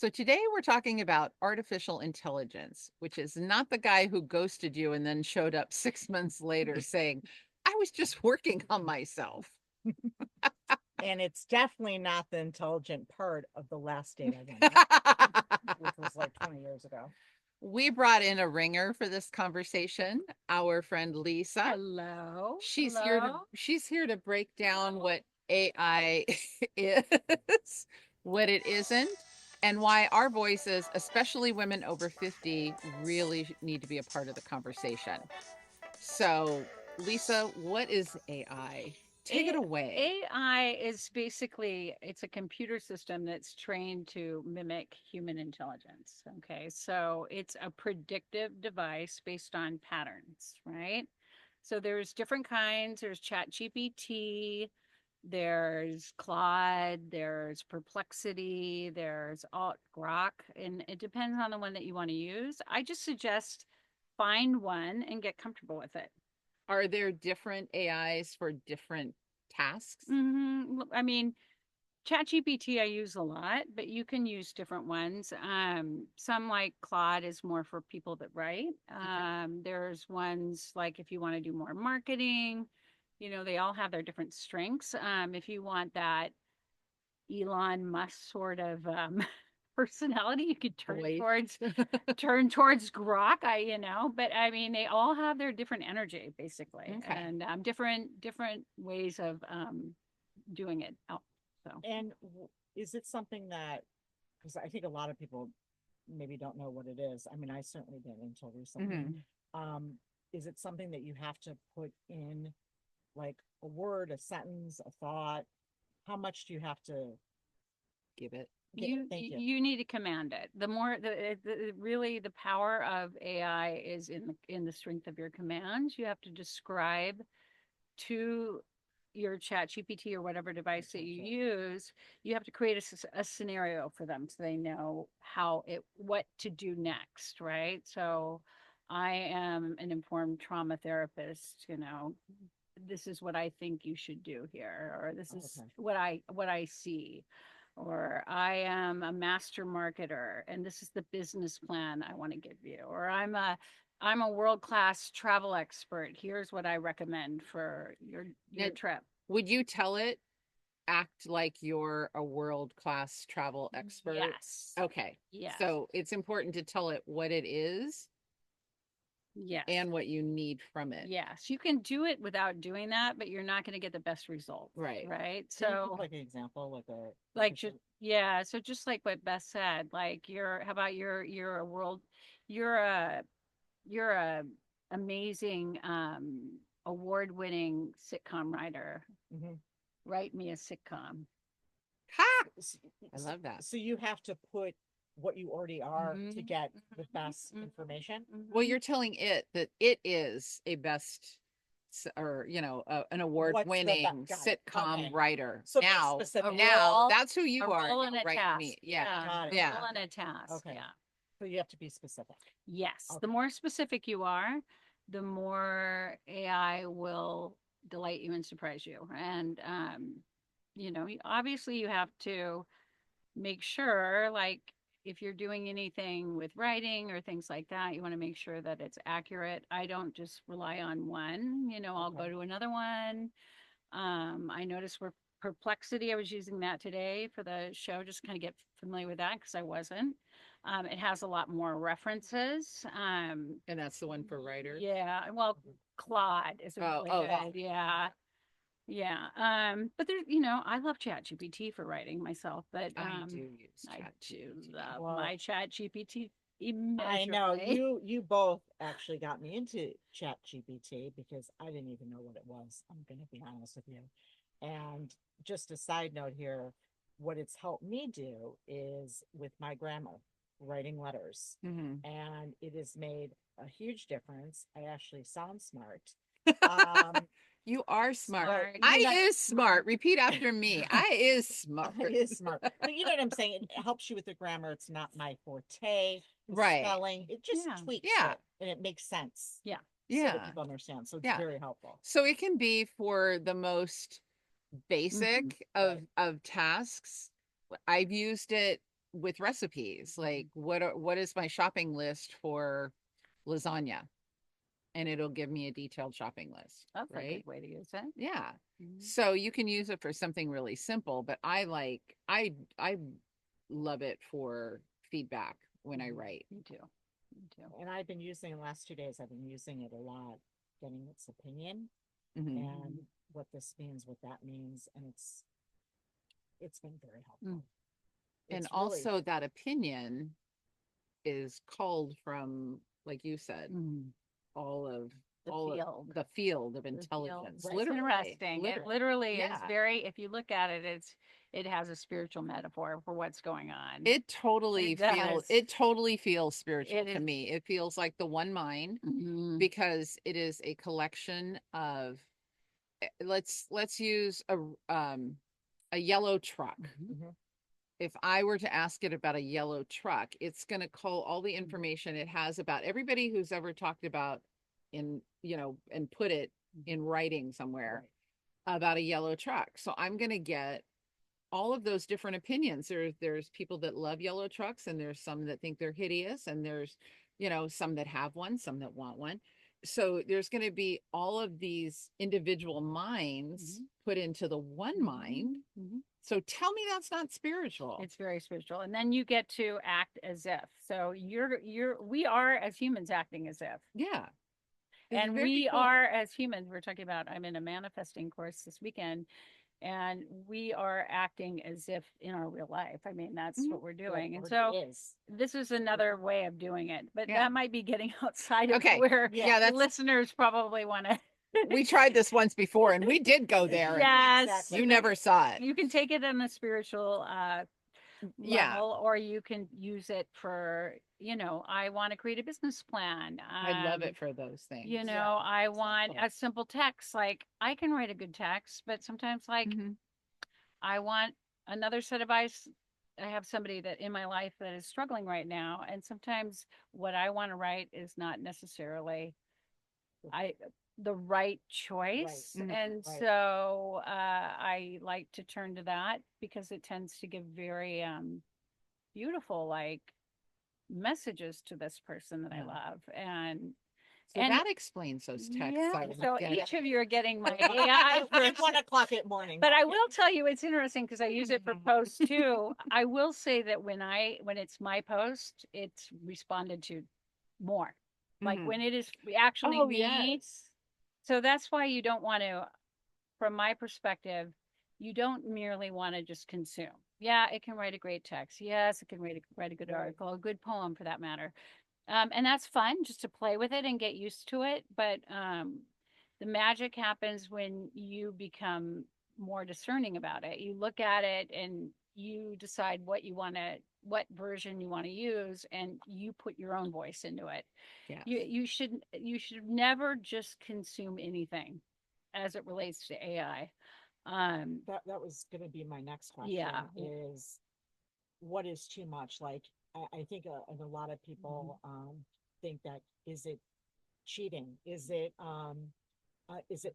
So today we're talking about artificial intelligence, which is not the guy who ghosted you and then showed up 6 months later saying, I was just working on myself. And it's definitely not the intelligent part of the last date I went on, which was like 20 years ago. We brought in a ringer for this conversation, our friend Lisa. Hello. She's here to Hello. she's here to break down what AI is, what it isn't, and why our voices, especially women over 50, really need to be a part of the conversation. So, Lisa, what is AI? Take it away. AI is basically it's a computer system that's trained to mimic human intelligence. Okay. So it's a predictive device based on patterns, right? So there's different kinds. There's ChatGPT, there's Claude, there's Perplexity, there's Alt Grok, and it depends on the one that you want to use. I just suggest find one and get comfortable with it. Are there different AIs for different tasks? I mean, ChatGPT I use a lot, but you can use different ones. Some like Claude is more for people that write. There's ones like if you want to do more marketing, they all have their different strengths. If you want that Elon Musk sort of personality, you could turn Voice. towards turn towards Grok. But I mean, they all have their different energy basically, Okay. and different ways of doing it out. So And is it something that, because I think a lot of people maybe don't know what it is. I mean, I certainly didn't until recently. Is it something that you have to put in like a word, a sentence, a thought? How much do you have to Give it. Thank you. you need to command it. The more really the power of AI is in the strength of your commands. You have to describe to your ChatGPT or whatever device that you use. You have to create a scenario for them so they know what to do next, right? So I am an informed trauma therapist. This is what I think you should do here, or this is Okay. what I see, or I am a master marketer and this is the business plan I want to give you, or I'm a world-class travel expert. Here's what I recommend for your Now, trip. would you tell it act like you're a world-class travel expert? Yes. Okay. Yes. So it's important to tell it what it is Yes. and what you need from it. Yes. You can do it without doing that, but you're not going to get the best result. Right. Right. Can you So give, like an example, like yeah, so just like what Beth said, like how about you're a world you're a amazing award-winning sitcom writer. Mhm. Write me a sitcom. Ha! S- I love that. So you have to put what you already are to Mhm, get the mhm, best mhm, information. Well, mhm. you're telling it that it is a best or an What's the award-winning got it. sitcom Okay. writer. So be Now, specific. now role that's who a you are. role and You a write task. me. Yeah. Got it. A Yeah. role and a task. Okay. Yeah. So you have to be specific. Yes. The Okay. more specific you are, the more AI will delight you and surprise you. And obviously you have to make sure, like, if you're doing anything with writing or things like that, you want to make sure that it's accurate. I don't just rely on one, I'll go Okay. to another one. I noticed we're Perplexity. I was using that today for the show, just kind of get familiar with that because I wasn't. It has a lot more references. And that's the one for writers. Yeah, well, Claude is a really good. Yeah, yeah. But there's, I love ChatGPT for writing myself, but I do use I do ChatGPT. love Well, my ChatGPT I know immeasurably. you both actually got me into Chat GPT because I didn't even know what it was. I'm gonna be honest with you. And just a side note here, what it's helped me do is with my grammar, writing letters. Mhm. And it has made a huge difference. I actually sound smart. Um, You are smart. Smart. I you know, is smart. Repeat after me. I is smart. it is smart. But you know what I'm saying? It helps you with the grammar. It's not my forte. The Right. spelling, it just Yeah. tweaks Yeah. it and it makes sense. Yeah. So that Yeah. people understand. So it's Yeah. very helpful. So it can be for the most Mhm. basic of tasks. I've used it with recipes, like what is my shopping list for lasagna? And it'll give me a detailed shopping list, That's a right? good way to use it. Yeah. Mhm. So you can use it for something really simple, but I love it for feedback when I write. Me too. Me too. And I've been using the last 2 days, I've been using it a lot, getting its opinion Mhm. and what this means, what that means, and it's been very helpful. And It's really- also that opinion is culled from, like you said, Mhm. all of The all field. of the field of The field. intelligence. It's Literally. interesting. It literally is Yeah. very, if you look at it, it has a spiritual metaphor for what's going on. It totally feels spiritual It to is. me. It feels like the one mind Mhm. because it is a collection of let's use a yellow truck. Mhm. Mhm. If I were to ask it about a yellow truck, it's going to call all the information it has about everybody who's ever talked about in, and put it in writing somewhere about a yellow truck. So I'm going to get all of those different opinions. There's people that love yellow trucks, and there's some that think they're hideous, and there's, some that have one, some that want one. So there's going to be all of these individual minds put into the one mind. Mhm. So tell me that's not spiritual. It's very spiritual. And then you get to act as if. So we are as humans acting as if. Yeah. It's And very we cool. are as humans, we're talking about, I'm in a manifesting course this weekend, and we are acting as if in our real life. I mean, that's what we're doing. And so this is another way of doing it, but Yeah. that might be getting outside of Okay. where Yeah, that's listeners probably want to. we tried this once before and we did go there. Yes. Exactly. You never saw it. You can take it on a spiritual Yeah. level, or you can use it for, I want to create a business plan. I love it for those things. I want Simple. a simple text. Like I can write a good text, but sometimes like Mhm. I want another set of eyes. I have somebody that in my life that is struggling right now, and sometimes what I want to write is not necessarily the right choice. Mhm. And Right. so I like to turn to that because it tends to give very beautiful like messages to this person that I Yeah. love. And So that explains those texts. yeah, I was so getting. each of you are getting my AI At version. 1 o'clock at morning. But I will tell you, it's interesting because I use it for posts too. I will say that when it's my post, it's responded to more. Like Mhm. when it is actually Oh, me. yes. So that's why you don't want to, from my perspective, you don't merely want to just consume. Yeah, it can write a great text. Yes, it can write a good article, a good poem for that matter. And that's fun just to play with it and get used to it. But the magic happens when you become more discerning about it. You look at it and you decide what version you want to use, and you put your own voice into it. Yes. You should never just consume anything as it relates to AI. That was going to be my next question. Yeah. Is what is too much? Like I think a lot of people think that is it cheating? Is it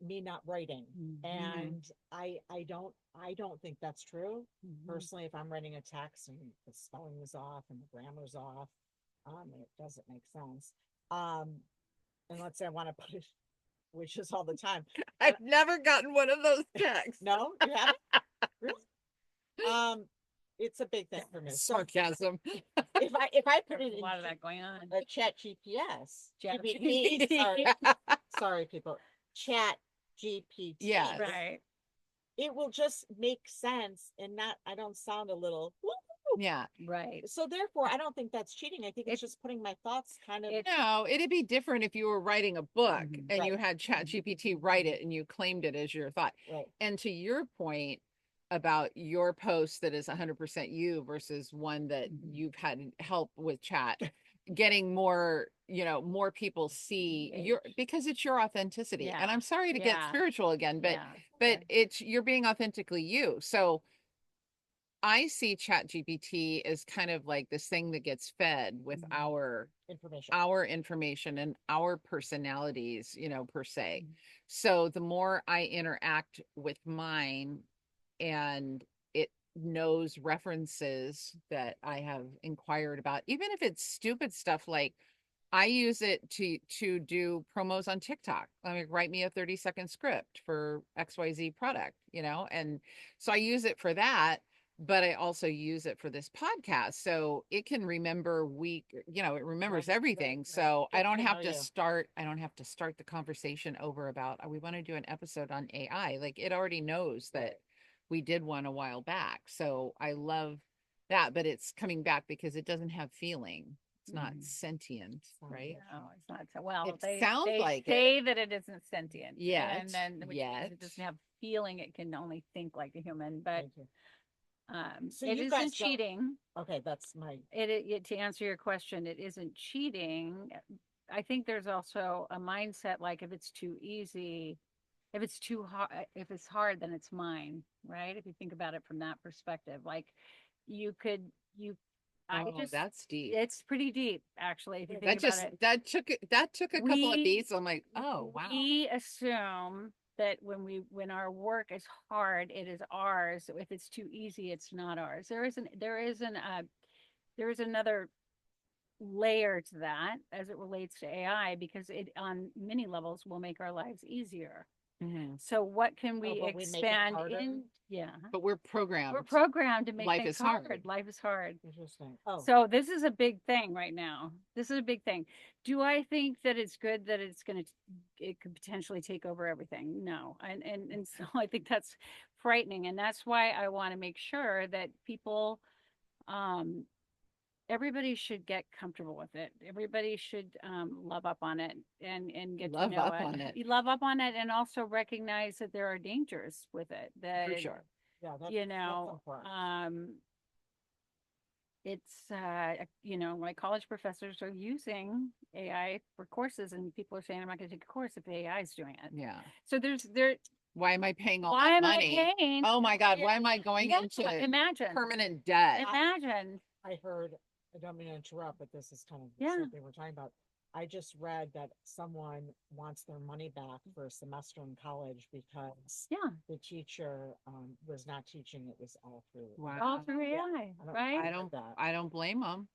me not writing? And I don't think that's true. Personally, if I'm writing a text and the spelling is off and the grammar's off, it doesn't make sense. And let's say I want to put it, which is all the time. I've never gotten one of those texts. No, you haven't? Really? It's a big thing for me. Sarcasm. If I put There's it a in lot of that going on. a chat GPS, GPT. sorry people, chat GPT, Yes. Right. it will just make sense and not, I don't sound a little, woo. Yeah. Right. So therefore, I don't think that's cheating. I think it's just putting my thoughts kind of, No, it'd be different if you were writing a book and you Right. had ChatGPT write it and you claimed it as your thought. right. And to your point about your post that is 100% you versus one that you've had help with chat, getting more, more people see your, because it's your authenticity. And Yeah. I'm sorry to get Yeah. spiritual again, but Yeah. you're being authentically you. So I see ChatGPT as kind of like this thing that gets fed with our information and our personalities, per se. So the more I interact with mine and it knows references that I have inquired about, even if it's stupid stuff. Like I use it to do promos on TikTok. I mean, write me a 30-second script for XYZ product, and so I use it for that, but I also use it for this podcast. So it can remember it remembers Right, everything. right. So I Get don't to have know to you. start I don't have to start the conversation over about, we want to do an episode on AI. Like it already knows that Right. we did one a while back. So I love that, but it's coming back because it doesn't have feeling. It's not Mhm. sentient, right? No, it's not so well. It They sounds they like it. say that it isn't sentient, Yet, and then which means yet. it doesn't have feeling. It can only think like a human, but Thank you. So it you isn't guys don't- cheating. Okay, that's my, To answer your question, it isn't cheating. I think there's also a mindset like if it's too easy, if it's too hard, if it's hard, then it's mine, right? If you think about it from that perspective, like you could, I Oh, just, that's deep. it's pretty deep actually. If you That think about it, that took a couple of we beats. I'm like, oh wow. we assume that when our work is hard, it is ours. If it's too easy, it's not ours. There is another layer to that as it relates to AI because it on many levels will make our lives easier. Mhm. So what can we but we make it expand harder? in? Yeah. But we're programmed. We're programmed to make Life things is hard. Life is hard. interesting. Oh, So this is a big thing right now. This is a big thing. Do I think that it's good that it could potentially take over everything? No. And so I think that's frightening. And that's why I want to make sure that people, um, everybody should get comfortable with it. Everybody should love up on it and get Love to know up it. on it. You love up on it and also recognize that there are dangers with it. That For sure. yeah, that's, you that's know, important. it's my college professors are using AI for courses and people are saying I'm not going to take a course if AI is doing it. Yeah. So Why am I paying all why that am money? I paying? Oh my God, Yeah, why am I going yeah, into imagine permanent debt? imagine I heard, I don't mean to interrupt, but this is kind of Yeah. something we're talking about. I just read that someone wants their money back for a semester in college because yeah the teacher was not teaching, it was all through. Wow. all through Yeah. AI, I don't- right? I don't blame them.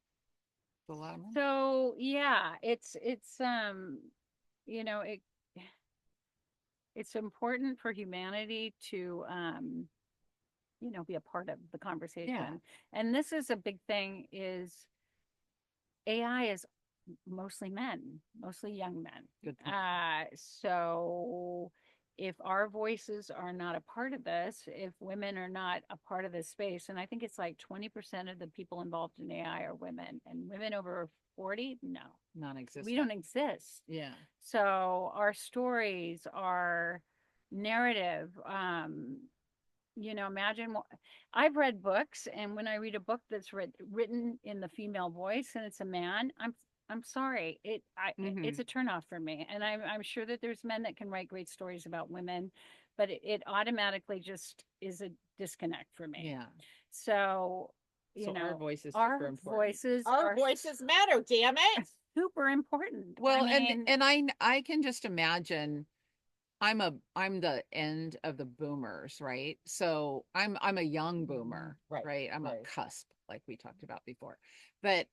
It's a lot of money. So yeah, it's you know it it's important for humanity to be a part of the conversation. And this is a big thing is AI is mostly men, mostly young men. Good point. So if our voices are not a part of this, if women are not a part of this space, and I think it's like 20% of the people involved in AI are women, and women over 40, no, Non-existent. we don't exist. Yeah. So our stories, our narrative, imagine I've read books, and when I read a book that's written in the female voice and it's a man, I'm sorry, it's a turnoff for me. And I'm sure that there's men that can write great stories about women, but it automatically just is a disconnect for me. Yeah. So our voices our super important. voices Our are voices matter, damn it. super important. Well, I mean, and I can just imagine I'm the end of the boomers, right? So I'm a young boomer, right? I'm a cusp, like we talked about before. But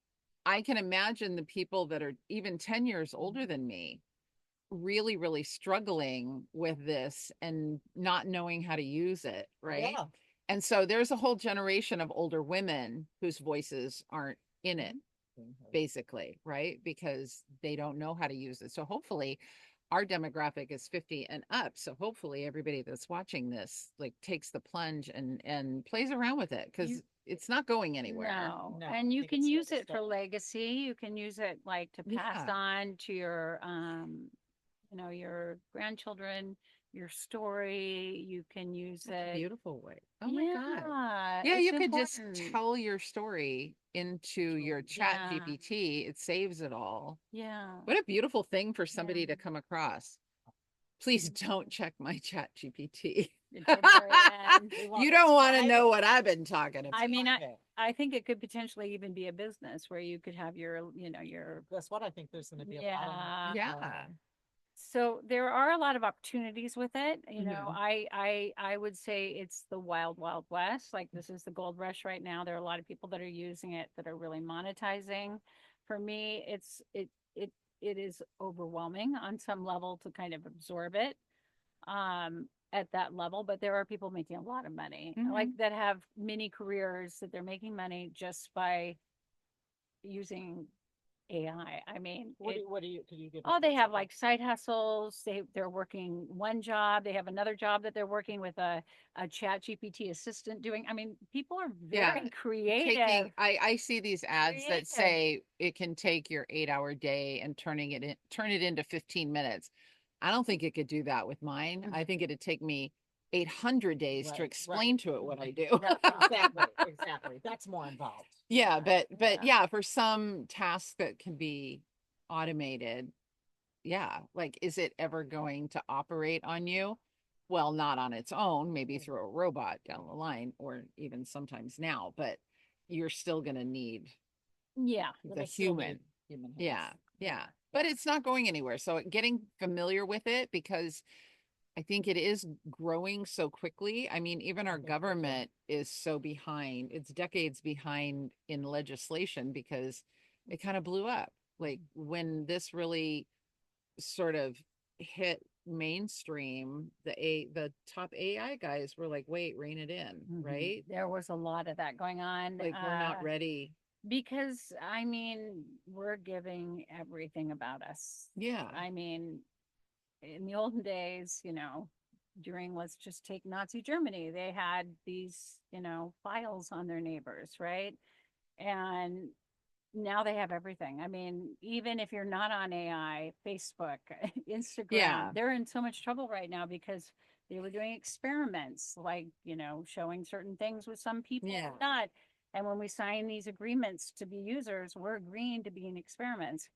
I can imagine the people that are even 10 years older than me really, really struggling with this and not knowing how to use it, right? Yeah. And so there's a whole generation of older women whose voices aren't in it, basically, right? Because they don't know how to use it. So hopefully our demographic is 50 and up. So hopefully everybody that's watching this like takes the plunge and plays around with it because it's not going anywhere. No. No, And I you think can it's here use to it for stay. legacy. You can use it like to pass Yeah. on to your grandchildren, your story. You can use That's a it. beautiful way. Oh my God. Yeah. Yeah, it's you could just important. tell your story into your chat Yeah. GPT. It saves it all. Yeah. What a beautiful thing for somebody Yeah. to come across. Please don't check my chat GPT. It's at the very end. You don't want to know what I've been talking about. I mean, I think it could potentially even be a business where you could have your That's what I think there's going to be a lot of. yeah. Yeah. So there are a lot of opportunities with it. You know, Mhm. I would say it's the wild, wild west. Like this is the gold rush right now. There are a lot of people that are using it that are really monetizing. For me, it is overwhelming on some level to kind of absorb it at that level, but there are people making a lot of money, like Mhm. that have mini careers that they're making money just by using AI. I mean, What do you, could you give oh, an they have example? like side hustles. They're working one job. They have another job that they're working with a chat GPT assistant doing. I mean, people are Yeah. very creative. I see these ads that Creative. say it can take your 8-hour day and turn it into 15 minutes. I don't think it could do that with mine. I think it'd take me 800 days to Right, right. explain to it what I do. Right, exactly, exactly. That's more involved. Yeah, but Yeah. yeah, for some tasks that can be automated, yeah, like is it ever going to operate on you? Well, not on its own, maybe through a robot down the line, or even sometimes now, but you're still going to need Yeah. the They still need human. human Yeah, hands. yeah. But it's not going anywhere. So getting familiar with it, because I think it is growing so quickly. I mean, even I our think so too. government is so behind. It's decades behind in legislation because it kind of blew up. Like when this really sort of hit mainstream, the top AI guys were like, "Wait, rein it in," Mhm. right? There was a lot of that going on. Like we're not ready. Because I mean, we're giving everything about us. Yeah. I mean, in the olden days, you know, during let's just take Nazi Germany, they had these, you know, files on their neighbors, right? And now they have everything. I mean, even if you're not on AI, Facebook, Instagram, Yeah. they're in so much trouble right now because they were doing experiments, like, you know, showing certain things with some people, Yeah. not. And when we sign these agreements to be users, we're agreeing to be in experiments.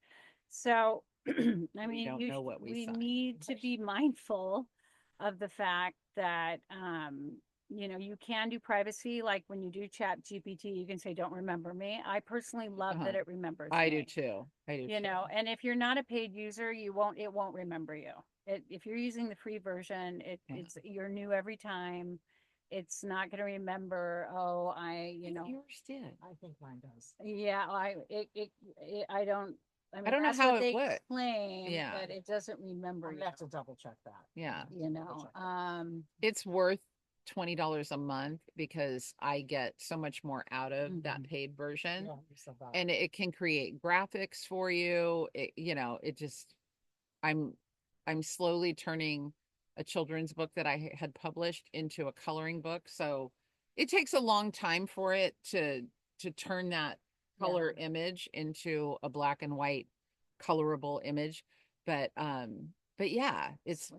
So, I We mean, don't know what we we signed. need to be mindful of the fact that, you know, you can do privacy. Like when you do chat GPT, you can say, don't remember me. I personally love Uh-huh. that it remembers I do me, too. I do you too. know, and if you're not a paid user, it won't remember you. If you're using the free version, Yeah. you're new every time. It's not going to remember, oh, I think yours did. I think mine does. yeah, I don't, I I mean, don't know that's how what it they would. claim, Yeah. but it doesn't remember I'm you, gonna have to double check that. Yeah. you know. It's worth $20 a month because I get so much more out of that Mhm. paid version, Yeah, you said that. and it can create graphics for you. It just I'm I'm slowly turning a children's book that I had published into a coloring book. So it takes a long time for it to turn that color image into a black and white colorable image. But yeah,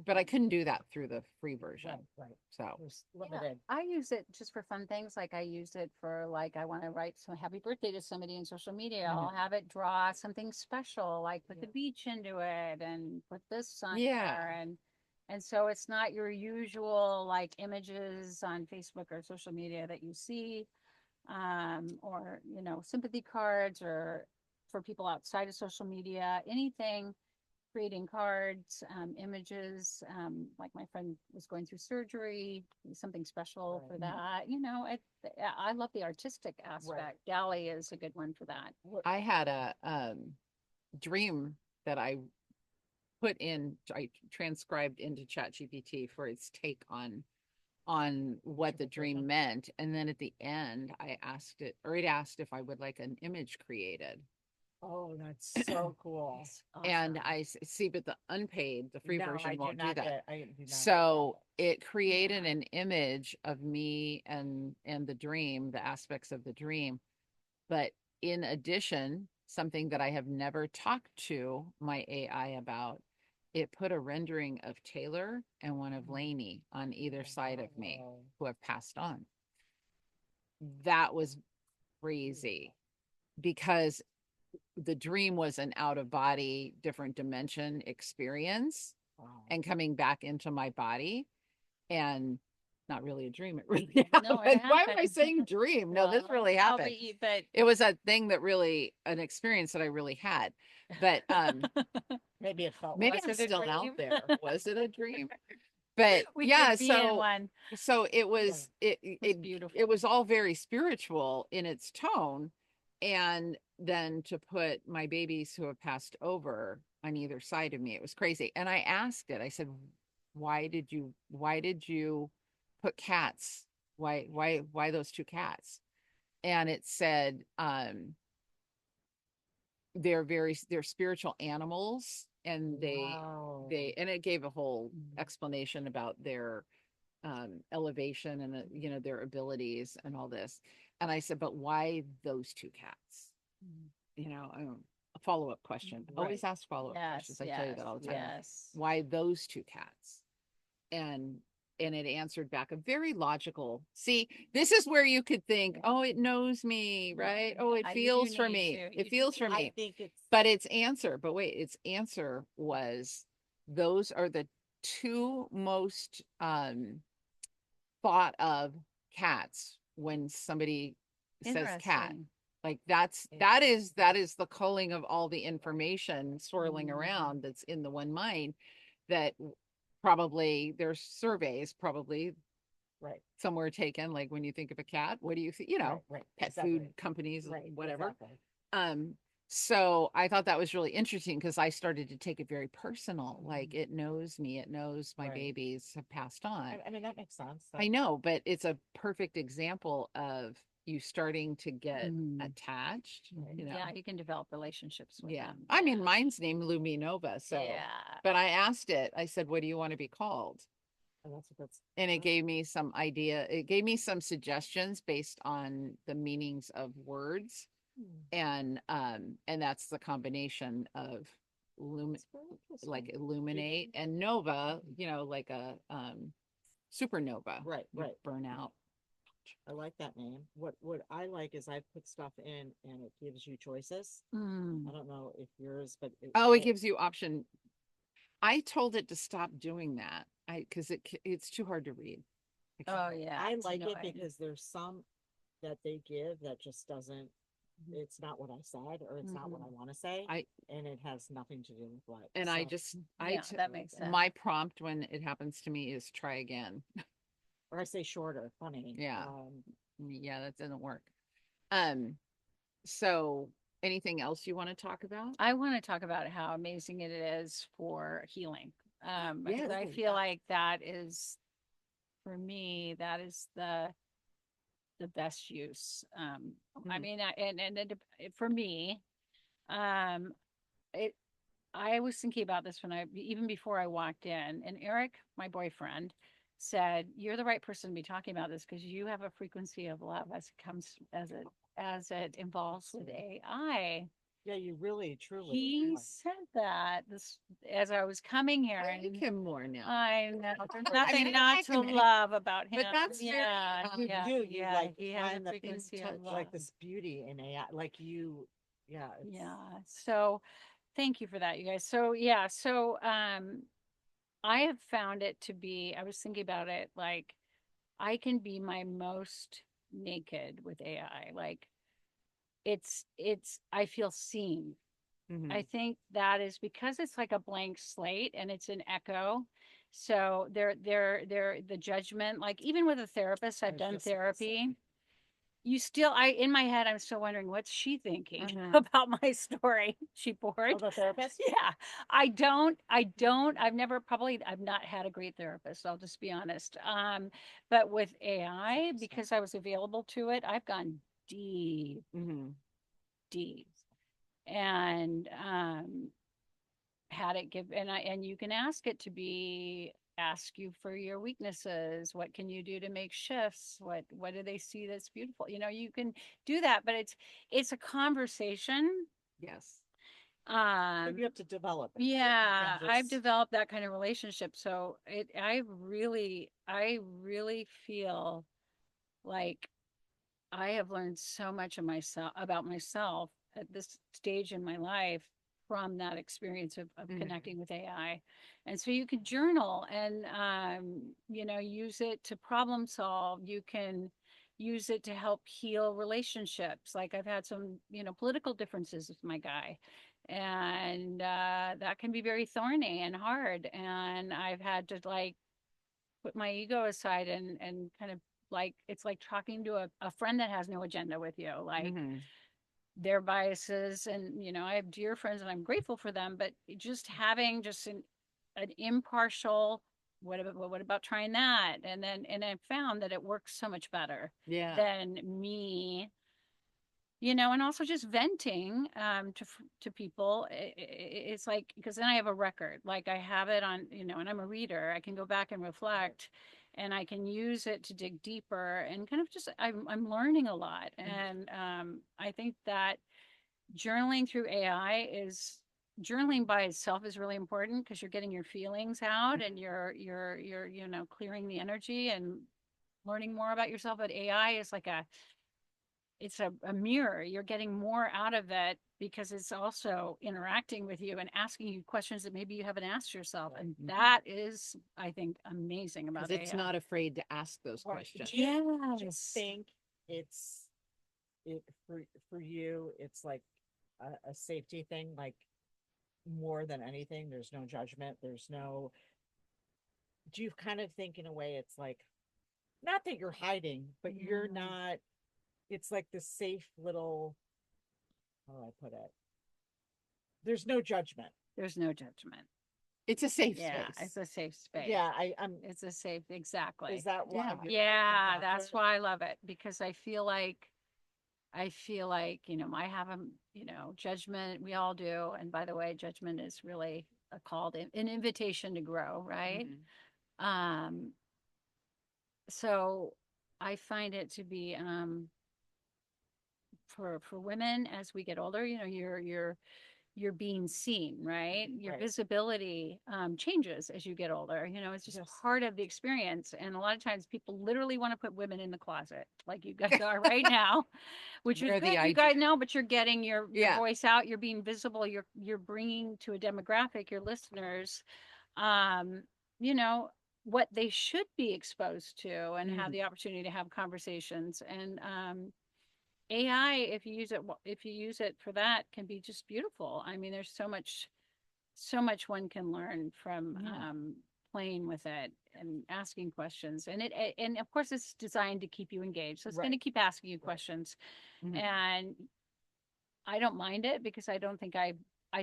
but I couldn't do that through the free version. Right, right. So There's Yeah, limited. I use it just for fun things. Like I use it for like I want to write some happy birthday to somebody in social media. I'll have it draw something special, like put the beach into it and put this on yeah. there and so it's not your usual like images on Facebook or social media that you see, or you know, sympathy cards or for people outside of social media, anything creating cards, images. Like my friend was going through surgery, something special for Right. that. You know, I love the artistic aspect. Dali is a good one for that. I had a dream that I transcribed into ChatGPT for its take on what the dream meant. And then at the end, it asked if I would like an image created. Oh, that's so cool. It's And awesome. see, but the free No, version won't do that. I do not So get it created Yeah. an image of me and the dream, the aspects of the dream. But in addition, something that I have never talked to my AI about, it put a rendering of Taylor and one of Lainey on either side of me Wow. who have passed on. That was crazy because the dream was an out of body, different dimension experience Wow. and coming back into my body. And not really a dream. It really No, it happened. Why am I happened. saying dream? No, this Well, really no, happened. but It was a thing that really, an experience that I really had. But Maybe it felt maybe like Was I'm it a still out dream? there. Was it a dream? But We yeah, could be in one. so it was It's beautiful. it was all very spiritual in its tone. And then to put my babies who have passed over on either side of me, it was crazy. And I asked it, I said, why did you put cats? Why those two cats? And it said, they're spiritual animals, and wow. and it gave a whole Mm. explanation about their elevation and their abilities and all this. And I said, but why those two cats? Mm. A follow-up question. Always Right. ask follow-up questions. I tell you that all the time. Yes. Why those two cats? And it answered back a very logical. See, this is where you could think, oh, it knows me, right? Oh, it You do feels for need me. to. It You feels do for I me. think it's But its answer was, those are the two most thought of cats when somebody says cat. Interesting. Like that is the culling of all the information swirling Mm. around that's in the one mind. That probably there's surveys probably right. somewhere taken, like when you think of a cat, what do you think, Right. pet Exactly. food companies, Right. whatever. Exactly. um so I thought that was really interesting, because I started to take it very personal, like it knows me, it knows my Right. babies have passed on. I mean, that makes sense. I know, but it's a perfect example of you starting to get Mm. attached, Right. Yeah, you can develop relationships with Yeah. them. I mean, mine's named Luminova, so. Yeah. But I asked it, I said, what do you want to be called? And that's what that's. And it gave me some idea. It gave me some suggestions based on the meanings of words. And that's the combination of like illuminate, and nova, like a supernova. Right. You Right. burn out. I like that name. What I like is I put stuff in and it gives you choices. Mm. I don't know if yours, but Oh, it gives you option. I told it to stop doing that. Because it's too hard to read. Oh yeah. I it's like it annoying. because there's some that they give that just doesn't. It's not what I said, or it's not what I want to say, and it has nothing to do with what. And so, that makes sense. My prompt when it happens to me is try again. or I say shorter, funny. Yeah. Yeah, that doesn't work. So anything else you want to talk about? I want to talk about how amazing it is for healing. Because I Yes. feel like that is, for me, that is the best use. I mean, for me, um, it. I was thinking about this when even before I walked in, and Eric, my boyfriend, said, "You're the right person to be talking about this because you have a frequency of love as it comes as it involves with AI." Yeah, you really, truly. He said that this as I was coming here, I and like him more now. I know there's I nothing mean, not I to like him, love about him. but that's very, yeah, You yeah, do. You yeah. like He has a find the frequency of love. like this beauty in AI. Like you, yeah. Yeah. So thank you for that, you guys. So yeah, so I have found it to be, I was thinking about it, like I can be my most naked with AI. Like I feel seen. Mhm. I think that is because it's like a blank slate and it's an echo. So they're the judgment, like even with a therapist, I've done therapy. You still, in my head, I'm still wondering what's she thinking about my story. She bored. Oh, the therapist? Yeah. I've not had a great therapist. I'll just be honest. But with AI, because I was available to it, I've gone deep, deep, and had it give, and you can ask it to ask you for your weaknesses. What can you do to make shifts? What do they see that's beautiful? You can do that, but it's a conversation. Yes. But you have to develop it. Yeah, I've just- developed that kind of relationship. So I really feel like I have learned so much of myself about myself at this stage in my life from that experience of Mhm. connecting with AI. And so you can journal and, use it to problem solve. You can use it to help heal relationships. Like I've had some, political differences with my guy. And that can be very thorny and hard. And I've had to like put my ego aside and kind of like it's like talking to a friend that has no agenda with you. Like Mhm. their biases, and I have dear friends and I'm grateful for them, but just having just an impartial, what about trying that, and I found that it works so much better Yeah. than me, and also just venting to people. It's like, because then I have a record, like I have it on, and I'm a reader, I can go back and reflect, and I can use it to dig deeper, and kind of just I'm learning a lot. And I think that journaling through AI is journaling by itself is really important, because you're getting your feelings out and you're clearing the energy and learning more about yourself. But AI is like it's a mirror. You're getting more out of it because it's also interacting with you and asking you questions that maybe you haven't asked yourself. And that is, I think, amazing about Because it's AI. not afraid to ask those Right. questions. Do you Yes. think it for you, it's like a safety thing, like more than anything? There's no judgment. There's no. Do you kind of think in a way it's like, not that you're hiding, but you're Yeah. not. It's like the safe little. How do I put it? There's no judgment. There's no judgment. It's a safe Yeah, space. it's a safe space. Yeah, I'm. It's a safe, exactly. Is that why? Yeah. Yeah, that's why I love it, because I feel like, I have a, judgment. We all do. And by the way, judgment is really a call to an invitation to grow, right? Mhm. So I find it to be for women as we get older, you're being seen, right? Your Right. visibility changes as you get older. It's just Yes. part of the experience. And a lot of times people literally want to put women in the closet, like you guys are right now, which is Where the good. You guys know, but you're getting your Yeah. voice out. You're being visible. You're bringing to a demographic, your listeners, um, you know, what they should be exposed to, and have Mhm. the opportunity to have conversations. And AI, if you use it for that, can be just beautiful. I mean, there's so much one can learn from Yeah. playing with it and asking questions. And of course, it's designed to keep you engaged. So it's going to Right. keep asking you questions. Mhm. And I don't mind it, because I don't think I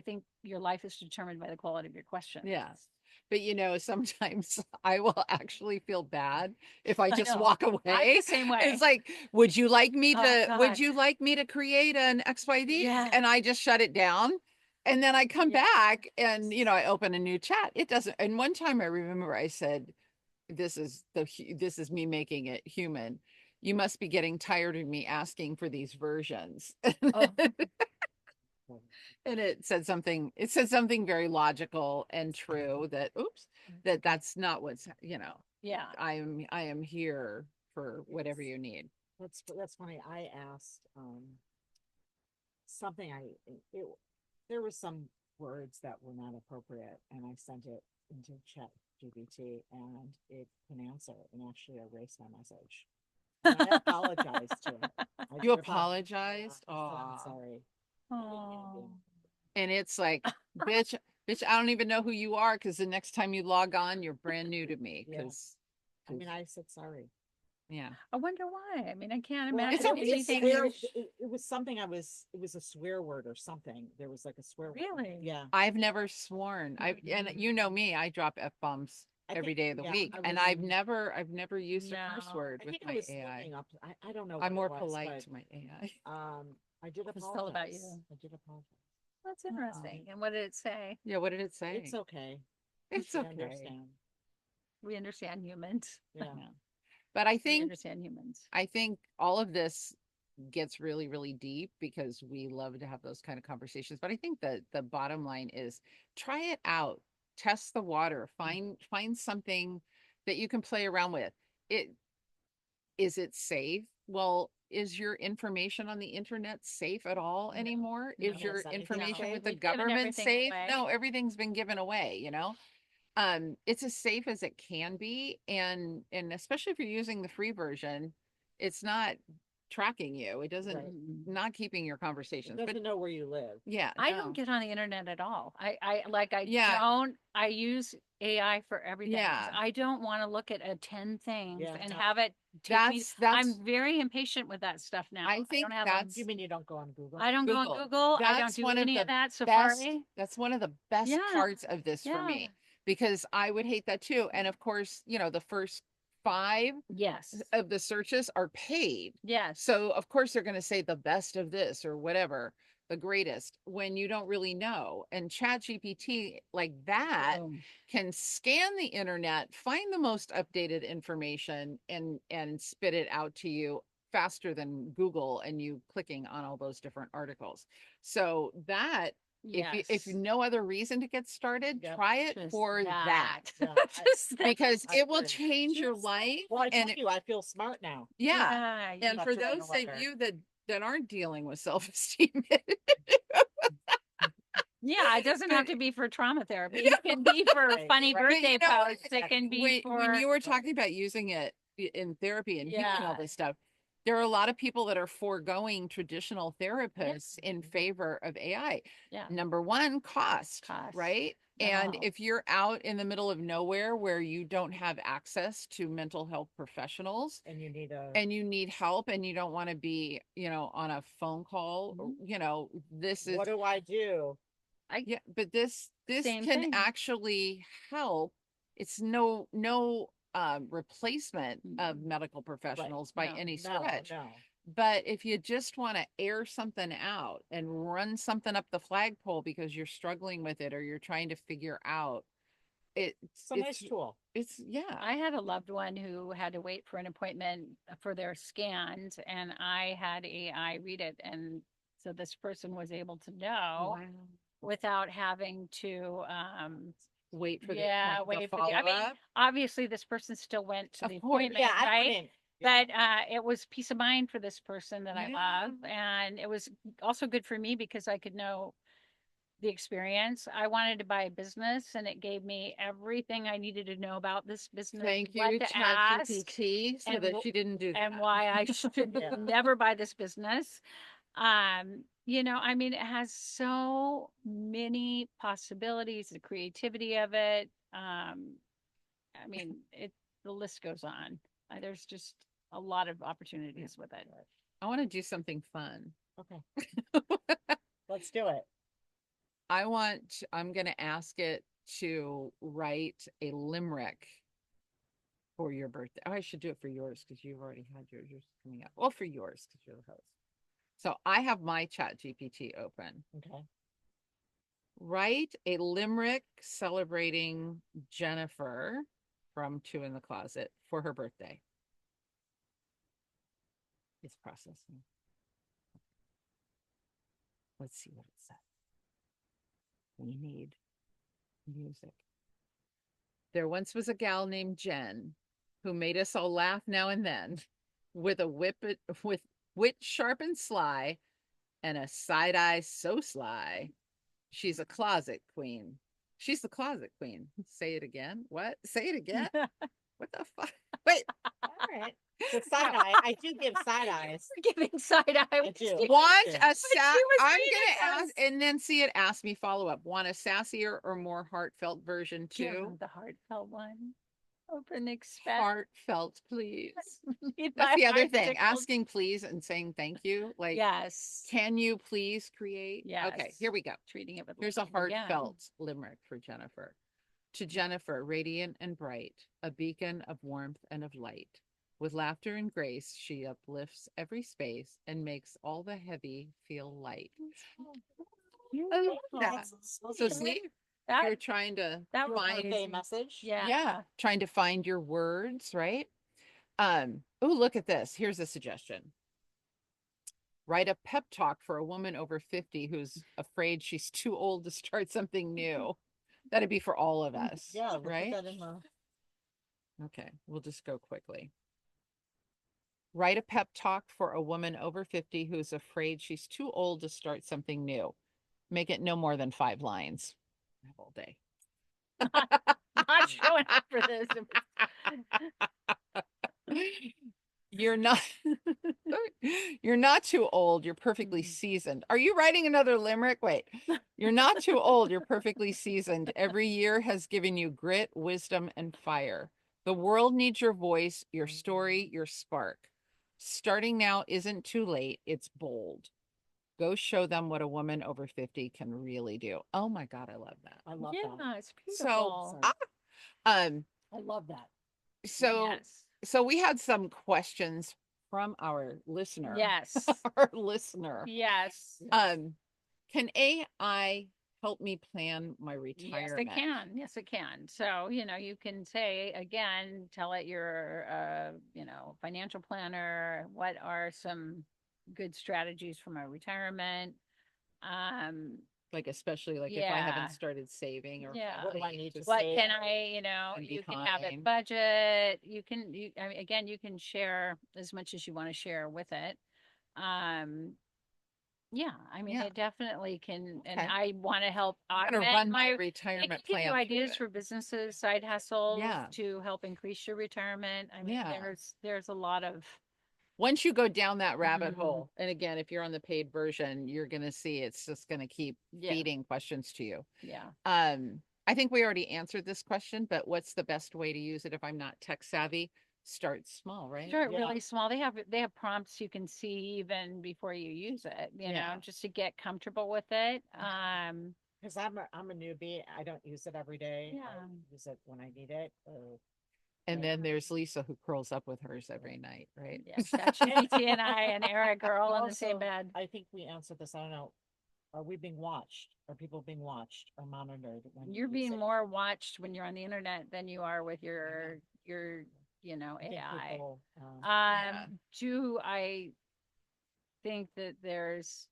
think your life is determined by the quality of your questions. Yes. But sometimes I will actually feel bad if I just know. walk I'm away. the same way. It's like, would you like me Oh, to would God. you like me to create an XYZ? Yeah. And I just shut it down. And then I come Yeah. back and I open a new chat. It doesn't. And one time I remember I said, this is me making it human. You must be getting tired of me asking for these versions. Oh, And it said something very logical and true, that that's not yeah. I am here for whatever you need. That's funny. I asked something. It there was some words that were not appropriate, and I sent it into Chat GPT, and it can answer and actually erase my message. And I apologized to it. I You did apologize. apologized? I said, I'm Aw. sorry. Oh. And it's like, bitch, I don't even know who you are, because the next time you log on, you're brand new to me. Yeah. Because I mean, I said sorry. yeah. I wonder why. I mean, I can't Well, imagine It's anything. it was something it was a swear word or something. There was like a swear word. Really? Yeah. I've never sworn. And you know me, I drop F-bombs I every think, day of the yeah, week. I And was, I've never used a curse No. word I with think I my was AI. looking up, I don't know I'm more what it was, polite but, to my AI. I did It's all about you. apologize. I did apologize. That's interesting. And what did it say? Yeah, what did it say? It's okay. It's I okay. understand. We understand humans. Yeah. Yeah. But I We think understand humans. all of this gets really, really deep, because we love to have those kind of conversations. But I think that the bottom line is, try it out, test the water, find something that you can play around with. Is it safe? Well, is your information on the internet safe at all No. anymore? No. Is your Is anything information safe? with the We've given government everything safe? away. No, everything's been given away, you know? It's as safe as it can be, and especially if you're using the free version, it's not tracking you. It doesn't Right. not keeping your It conversations. But doesn't know where you live. yeah, I no. don't get on the internet at all. Yeah. I use AI for everything. 'Cause Yeah. I don't want to look at 10 things Yeah, and no. have it take me. That's I'm very impatient with that stuff now. I think don't have that's You mean you don't go on Google? I don't go on Google. Google. I don't That's do one of any the of that. best, Safari. that's one of the best Yeah. parts of this for Yeah. me, because I would hate that too. And of course, you know, the first 5 Yes. of the searches are paid. Yes. So of course they're going to say the best of this or whatever, the greatest, when you don't really know. And ChatGPT like that Boom. can scan the internet, find the most updated information, and spit it out to you faster than Google and you clicking on all those different articles. So that if Yes. no other reason to get started, Yep. try it Just for that. Yeah, Just that. Because I it will agree. change your life. Well, I And told you I feel smart now. yeah. Yeah. And Not for to write a those of letter. you that aren't dealing with self-esteem, Yeah, it doesn't have But- to be for trauma therapy. It can be for Right, funny right. But you birthday know what? posts. It can be when for you were talking about using it in therapy and healing all Yeah. this stuff, there are a lot of people that are foregoing traditional therapists in Mhm. favor of AI. Yeah. Number one, cost, Cost. right? And No. if you're out in the middle of nowhere where you don't have access to mental health professionals And you need a. and you need help and you don't want to be, you know, on a phone call, you know, this is What do I do? yeah, but this Same can thing. actually help. It's no replacement of Mm. medical professionals by No, any No, stretch. no. But if you just want to air something out and run something up the flagpole because you're struggling with it or you're trying to figure out it, It's a nice tool. it's yeah. I had a loved one who had to wait for an appointment for their scans, and I had AI read it, and so this person was able to know Wow. without having to Wait for yeah, the wait for follow the I mean, up. obviously this person still went to Of the course. appointment, Yeah, I right? wouldn't. But it was peace of mind for this person that I Yeah. love, and it was also good for me because I could know the experience. I wanted to buy a business, and it gave me everything I needed to know about this business, Thank what you, to ask, ChatGPT, so and that she didn't do and that. why I should Yeah. never buy this business. I mean, it has so many possibilities, the creativity of it. I mean, the list goes on. There's just a lot of opportunities with it. I want to do something fun. Okay. Let's do it. I'm going to ask it to write a limerick for your birthday. Oh, I should do it for yours because you've already had yours. Yours is coming up. Well, for yours because you're the host. So I have my chat GPT open. Okay. Write a limerick celebrating Jennifer from Two in the Closet for her birthday. It's processing. Let's see what it says. We need music. There once was a gal named Jen who made us all laugh now and then with a with wit sharp and sly and a side eye so sly. She's a closet queen. She's the closet queen. Say it again. What? Say it again. What the fuck? Wait. All right. The side eye. I do give side eyes. We're giving side eye. I do. Want Yeah. a sass? I'm reading gonna ask, us. and then see it ask me follow up. Want a sassier or more heartfelt version Do you too? want the heartfelt one? Open expect. Heartfelt, please. Need That's my the other heart thing. tickled. Asking please and saying thank you. Like, Yes. can you please create? Okay, Yes. here we go. Treating it with Here's a love again. heartfelt limerick for Jennifer. To Jennifer, radiant and bright, a beacon of warmth and of light. With laughter and grace, she uplifts every space and makes all the heavy feel light. I love that. So see, That, you're trying to that was find Birthday message. yeah. trying to find your words, right? Oh, look at this. Here's a suggestion. Write a pep talk for a woman over 50 who's afraid she's too old to start something new. That'd be for all of us. Yeah. We'll right? Put that in the. Okay, we'll just go quickly. Write a pep talk for a woman over 50 who's afraid she's too old to start something new. Make it no more than 5 lines. I have all day. Not showing up for this. You're not you're not too old, you're perfectly seasoned. Are you writing another limerick? Wait. You're not too old, you're perfectly seasoned. Every year has given you grit, wisdom, and fire. The world needs your voice, your story, your spark. Starting now isn't too late, it's bold. Go show them what a woman over 50 can really do. Oh my God, I love that. I love Yeah, that. it's So, beautiful. um, I love that. so, Yes. so we had some questions from our listener. Yes. Our listener. Yes. Can AI help me plan my Yes, retirement? it can. Yes, it can. So, you can say again, tell it you're financial planner. What are some good strategies for my retirement? Like, especially like if I Yeah. haven't started saving or Yeah. What do I need to What save? can I, I'm you can have it behind. budget. I mean, again, you can share as much as you want to share with it. Um, yeah, I mean, Yeah. it definitely can, and Okay. I want to help I'm gonna augment run my it can retirement give you plan through ideas it. for businesses, side hustles Yeah. to help increase your retirement. I mean, Yeah. there's a lot of Once you go down that rabbit Mhm. hole, and again, if you're on the paid version, you're gonna see it's just gonna keep Yeah. feeding questions to you. Yeah. I think we already answered this question, but what's the best way to use it if I'm not tech savvy? Start small, right? Start Yeah. really small. They have prompts you can see even before you use it, Yeah. just to get comfortable with it. Because I'm a newbie. I don't use it every day. Yeah. I use it when I need it. And Yeah. then there's Lisa who curls up with hers every night, right? Yeah, ChatGPT and I and Eric are all in the same Also, bed. I think we answered this. I don't know. Are we being watched? Are people being watched or monitored when you You're use being it? more watched when you're on the internet than you are with your I think AI. people, Yeah. Do I think that there's,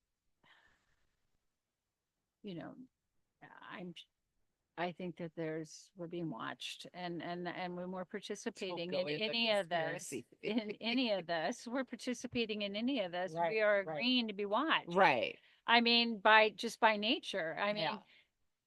you know, I'm I think that we're being watched, and when we're participating go in in the any of this, conspiracy we're participating in any of this, Right, we are right. agreeing to be watched. Right. I mean, just by nature. I mean, Yeah.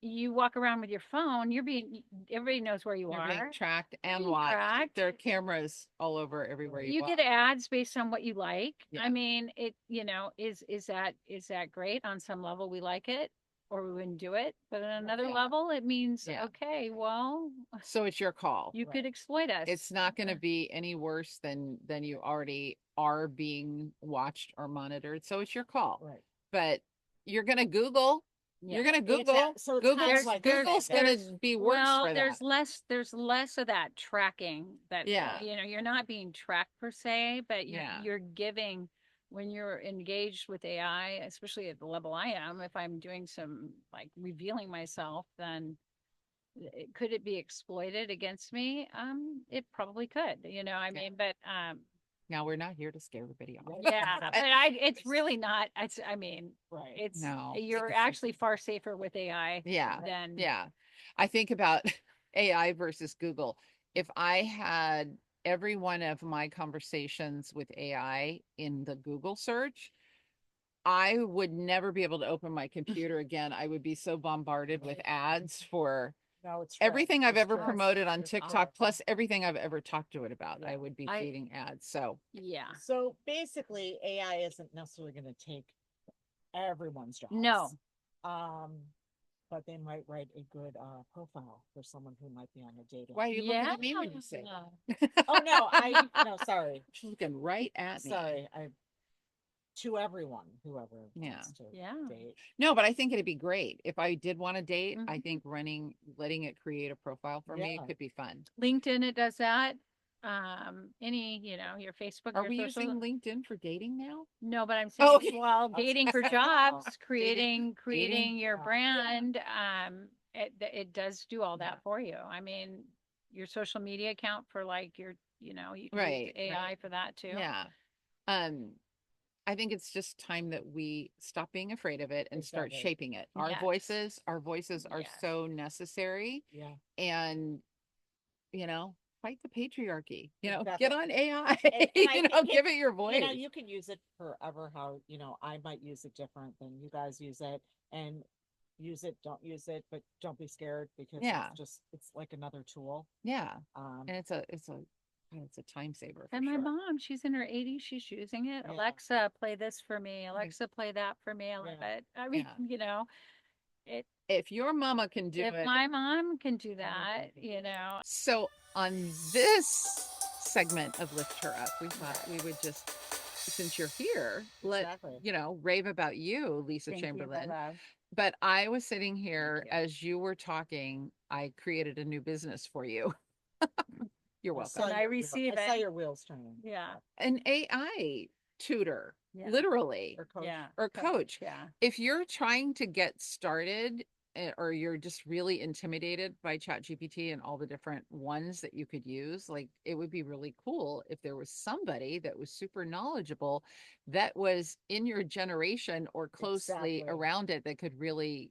you walk around with your phone, everybody knows where you You're are. being tracked and being watched. tracked. There are cameras all over everywhere you You walk. get ads based on what you like. Yeah. I mean, is that great? On some level, we like it, or we wouldn't do it. But on another Yeah. level, it means, Yeah. okay, well, So it's your call. you Right. could exploit us. It's not going to be any worse than you already are being watched or monitored. So it's your call. Right. But you're going to Google. You're Yeah. going to Google. So it's Google. kind of like Google's that. going to be worse Well, for there's that. less of that tracking that, Yeah. you're not being tracked per se, but Yeah. you're giving, when you're engaged with AI, especially at the level I am, if I'm doing some like revealing myself, then could it be exploited against me? It probably could, I mean, but, Now we're not here to scare everybody off. yeah, but it's really not, I mean, Right. No. you're actually far safer with AI Yeah. than, Yeah. I think about AI versus Google. If I had every one of my conversations with AI in the Google search, I would never be able to open my computer again. I would be so bombarded with ads for No, it's true. everything I've It's ever true. promoted on It's true. TikTok, plus everything I've ever talked to it about. I Yeah. would be I- feeding ads. So yeah. So basically, AI isn't necessarily going to take everyone's jobs. No. But they might write a good profile for someone who might be on a dating. why are you looking Yeah. at me when you say? Oh no, no, sorry, She's looking right at me. sorry. To everyone, whoever Yeah. wants to Yeah. date. No, but I think it'd be great if I did want to date. I Mhm. think letting it create a profile for me Yeah. could be fun. LinkedIn, it does that. Your Facebook, Are your we social. using LinkedIn for dating now? No, but I'm saying, Oh, okay. well, was dating gonna for say, jobs, wow. creating your Yeah. brand, it does do all that Yeah. for you. I mean, your social media account for like you can use Right, AI for that too. Yeah. I think it's just time that we stop being afraid of it and start Exactly. shaping it. Our Yes. voices are Yes. so necessary. Yeah. And, you know, fight the patriarchy, Exactly. get on AI, And I think give it your voice. you can use it forever how, I might use it different than you guys use it, and use it, don't use it, but don't be scared because Yeah. it's like another tool. Yeah. Um, And it's a time saver for And my sure. mom, she's in her 80s, she's using it. Yeah. Alexa, play this for me. Alexa, play that for me. I love Yeah. it. I mean, Yeah. it If your mama can do if it. my mom can do that. So on this segment of Lift Her Up, we thought we would just, since you're here, Exactly. rave about you, Lisa Thank you for Chamberlain. love. But I was sitting here you. as you were talking, I created a new business for you. You're welcome. And I receive I saw it. your wheels turning. Yeah. An AI tutor, Yeah. literally, Or coach. Yeah. or coach. Yeah. If you're trying to get started or you're just really intimidated by ChatGPT and all the different ones that you could use, like it would be really cool if there was somebody that was super knowledgeable that was in your generation or closely Exactly. around it that could really,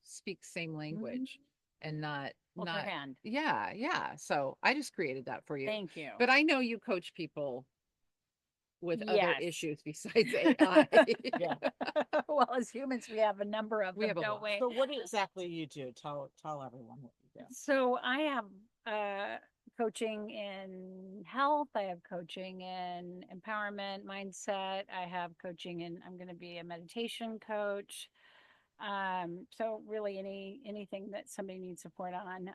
speak same language and Hold her not hand. yeah. So I just created that for you. Thank you. But I know you coach people with other Yes. issues besides AI. Yeah. Well, as humans, we have a number of We them, have a don't lot. we? So what exactly you do? Tell everyone what you do. So I have coaching in health. I have coaching in empowerment, mindset. I have coaching in, I'm going to be a meditation coach. So really anything that somebody needs support on,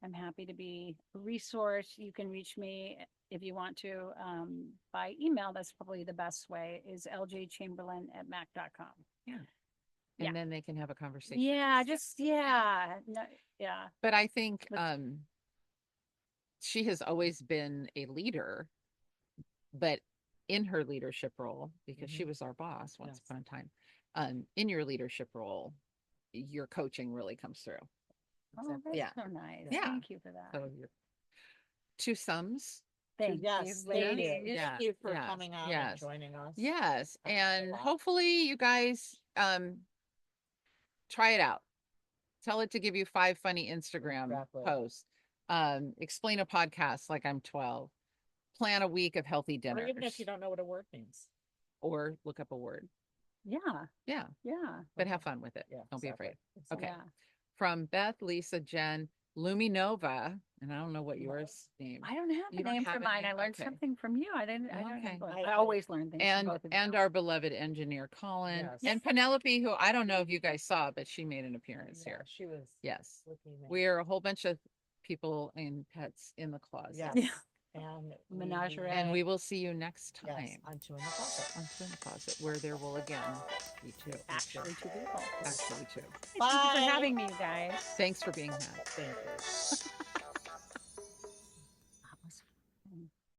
I'm happy to be a resource. You can reach me if you want to, by email. That's probably the best way, is ljchamberlin@mac.com. Yeah. Yeah. And then they can have a conversation. Yeah, no, yeah. But I think Let's- she has always been a leader, but in her leadership role, because she Mhm. was our boss once Yes. upon a time, in your leadership role, your coaching really comes through. Oh, that's Yeah. so nice. Yeah. Thank you for that. So you're two sums. Thank Yes, you, thank you. ladies. Yeah, Thank you for yes, coming on and yes. joining us. Yes. That means a And lot. hopefully you guys try it out. Tell it to give you 5 funny Instagram Exactly. posts. Explain a podcast like I'm 12. Plan a week of healthy Or dinners. even if you don't know what a word means. Or look up a word. Yeah, Yeah. yeah, but have fun with it. Yeah. Don't be exactly. afraid. Exactly. Okay. yeah. From Beth, Lisa, Jen, Luminova, and I don't know what yours name. I don't have You a don't name have for a mine. name? I learned Okay. something from you. I didn't. I don't. Okay. Look, I- I always learn things from both of you. And our beloved engineer Colin Yes. and Penelope, who I don't know if you guys saw, but she made an appearance Yeah, here. she was. Yes. looking at- We are a whole bunch of people and pets in the closet. Yes. Yeah. And Menagerie. And we will see you next Yes, time on Two in the Closet. on Two in the Closet, where there will again be two. Actually, two people. Actually two. Thank you for having me, you guys. Thanks for being here. Thank you.